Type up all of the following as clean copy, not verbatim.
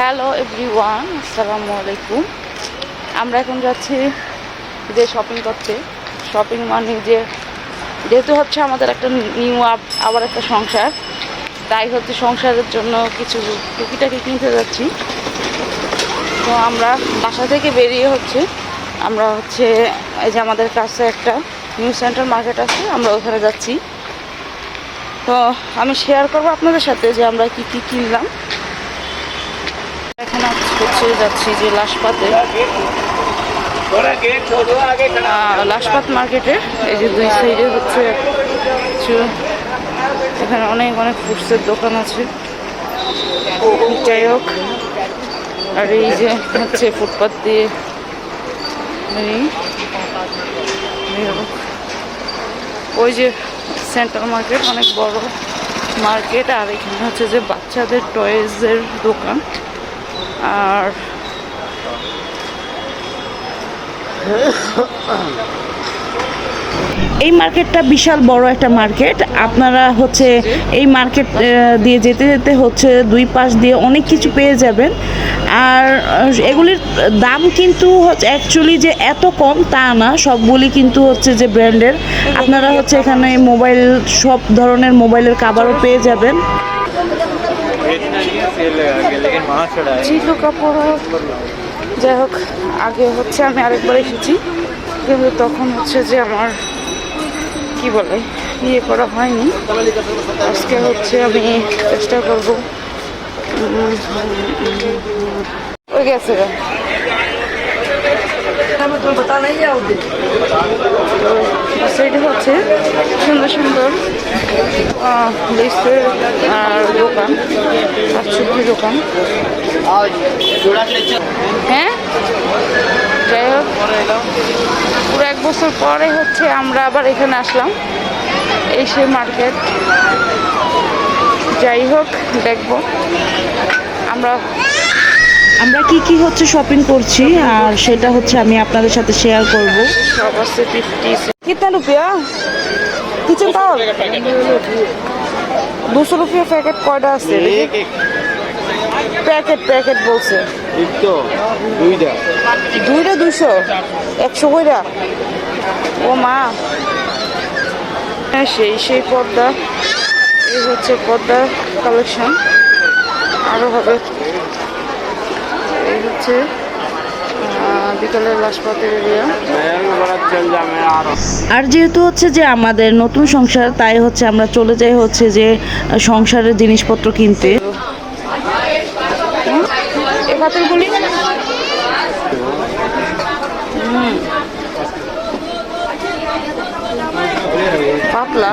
Hello everyone, আসসালামু আলাইকুম। আমরা এখন যাচ্ছি যে শপিং করতে। শপিং মানে যেহেতু হচ্ছে আমাদের একটা নিউ আবার একটা সংসার, তাই হচ্ছে সংসারের জন্য কিছু টুকিটাকি কিনতে যাচ্ছি। তো আমরা বাসা থেকে বেরিয়ে আমরা এই যে আমাদের কাছে একটা নিউ সেন্টার মার্কেট আছে, আমরা ওখানে যাচ্ছি। তো আমি শেয়ার করবো আপনাদের সাথে যে আমরা কি কি কিনলাম। এখানে যাচ্ছি যে লাশপাত মার্কেটে। এই যে দুই সাইডে এখানে অনেক অনেক ফ্রুটসের দোকান আছে, যাই হোক। আর এই যে ফুটপাত দিয়ে ওই যে সেন্টার মার্কেট, অনেক বড় মার্কেট। আর এখানে যে বাচ্চাদের টয়েজের দোকান। আর এই মার্কেটটা বিশাল বড় একটা মার্কেট। আপনারা এই মার্কেট দিয়ে যেতে যেতে দুই পাশ দিয়ে অনেক কিছু পেয়ে যাবেন। আর এগুলির দাম কিন্তু অ্যাকচুয়ালি যে এত কম তা না, সবগুলি কিন্তু যে ব্র্যান্ডের। আপনারা এখানে মোবাইল, সব ধরনের মোবাইলের কাভারও পেয়ে যাবেন। যাই হোক, আগে আমি আরেকবার এসেছি, কিন্তু তখন যে আমার কি বলে ইয়ে করা হয়নি। আজকে আমি চেষ্টা করবো। ওই গেছে সেটা সুন্দর সুন্দর লেসের আর দোকান, শাকসবজি দোকান। হ্যাঁ, যাই হোক, পুরো 1 বছর পরে আমরা আবার এখানে আসলাম, এই সেই মার্কেট। যাই হোক, দেখবো আমরা কি কি শপিং করছি, আর সেটা আমি আপনাদের সাথে শেয়ার করবো। সব আছে 50 कितना रुपया किचन पावर 200 रुपया প্যাকেট। কয়টা আছে প্যাকেট বলছে? দুইটা 200, 100 কইরা। ও মা, সেই পর্দা। এই পর্দা কালেকশন। আরো হবে এই বিকালের লাশপাতের এরিয়া। আর যেহেতু যে আমাদের নতুন সংসার, তাই আমরা চলে যাই যে সংসারের জিনিসপত্র কিনতে। পাতলা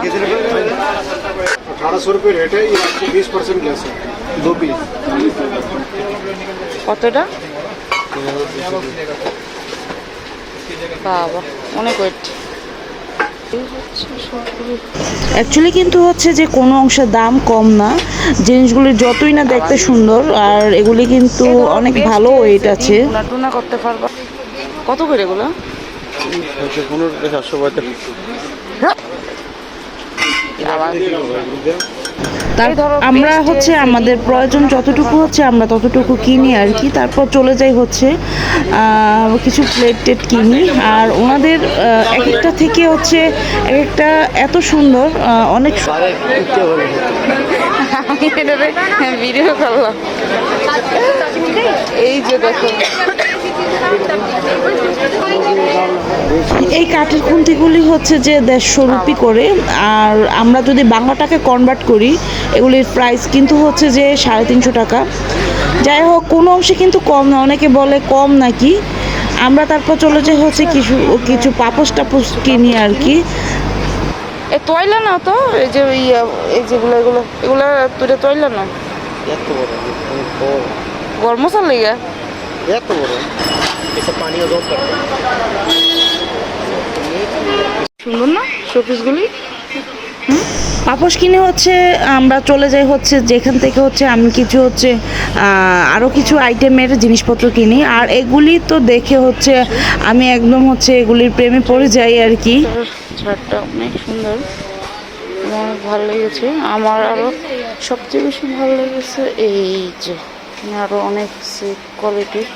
1800 रुपये रेट है, ये आपको 20% लेस है, 2 पीस। কতটা? বাবা, অনেক ওয়েট। অ্যাকচুয়ালি কিন্তু যে কোনো অংশের দাম কম না, জিনিসগুলি যতই না দেখতে সুন্দর, আর এগুলি কিন্তু অনেক ভালো ওয়েট আছে। টুনা করতে পারবা। কত করে এগুলো? 1500। আমরা আমাদের প্রয়োজন যতটুকু আমরা ততটুকু কিনি আর কি। তারপর চলে যাই কিছু প্লেট কিনি। আর ওনাদের এক একটা থেকে এক একটা এত সুন্দর, অনেক ভিডিও করলাম। এই যে দেখো, এই কাঠের খুন্তিগুলি যে 150 রুপি করে। আর আমরা যদি বাংলা টাকা কনভার্ট করি, এগুলির প্রাইস কিন্তু যে 350 টাকা। যাই হোক, কোনো অংশে কিন্তু কম না, অনেকে বলে কম নাকি। আমরা তারপর চলে যাই কিছু পাপোশ টাপোশ কিনি আর কি। এ তৈলা না তো, এই যে এই যেগুলো এগুলো তুই তৈলা না, গরম মশলা লেগে এত বড়। সুন্দর না শোপিসগুলি? পাপোশ কিনে আমরা চলে যাই যেখান থেকে আমি কিছু আরও কিছু আইটেমের জিনিসপত্র কিনি। আর এগুলি তো দেখে আমি একদম এগুলির প্রেমে পড়ে যাই আর কি। শার্টটা অনেক সুন্দর, আমার অনেক ভালো লেগেছে। আমার আরও সবচেয়ে বেশি ভালো লেগেছে এই যে আরও অনেক সিট কোয়ালিটির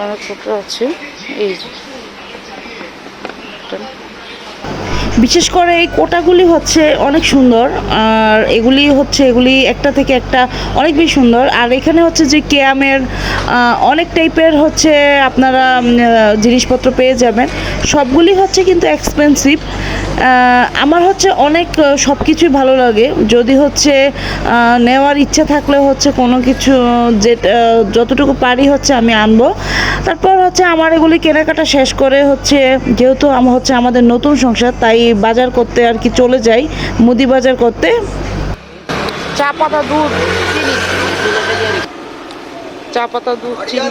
অনেক প্রকার আছে। এই যে এটা। বিশেষ করে এই কোটাগুলি হচ্ছে অনেক সুন্দর, আর এগুলি একটা থেকে একটা অনেক বেশি সুন্দর। আর এখানে হচ্ছে যে কেয়ামের অনেক টাইপের হচ্ছে আপনারা জিনিসপত্র পেয়ে যাবেন। সবগুলি হচ্ছে কিন্তু এক্সপেন্সিভ। আমার হচ্ছে অনেক সব কিছুই ভালো লাগে। যদি হচ্ছে নেওয়ার ইচ্ছা থাকলে হচ্ছে কোনো কিছু যেটা যতটুকু পারি হচ্ছে আমি আনবো। তারপর হচ্ছে আমার এগুলি কেনাকাটা শেষ করে হচ্ছে, যেহেতু আমাদের নতুন সংসার, তাই বাজার করতে আর কি চলে যাই, মুদি বাজার করতে। চা পাতা, দুধ, চিনি, চা পাতা, দুধ, চিনি।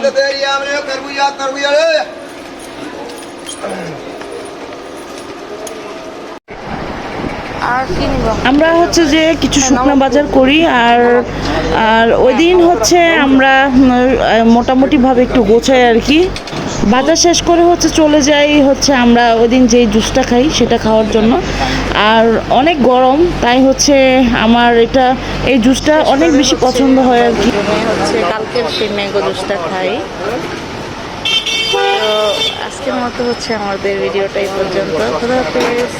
আর কি নিব? আমরা হচ্ছে যে কিছু শুকনো বাজার করি, আর ওই দিন হচ্ছে আমরা মোটামুটিভাবে একটু গোছাই আর কি। বাজার শেষ করে হচ্ছে চলে যাই হচ্ছে আমরা ওই দিন যেই জুসটা খাই সেটা খাওয়ার জন্য। আর অনেক গরম, তাই হচ্ছে আমার এই জুসটা অনেক বেশি পছন্দ হয় আর কি। হচ্ছে কালকের সেই ম্যাঙ্গো জুসটা খাই। তো আজকের মতো হচ্ছে আমাদের ভিডিওটা এই পর্যন্ত। খোদা হাফেজ।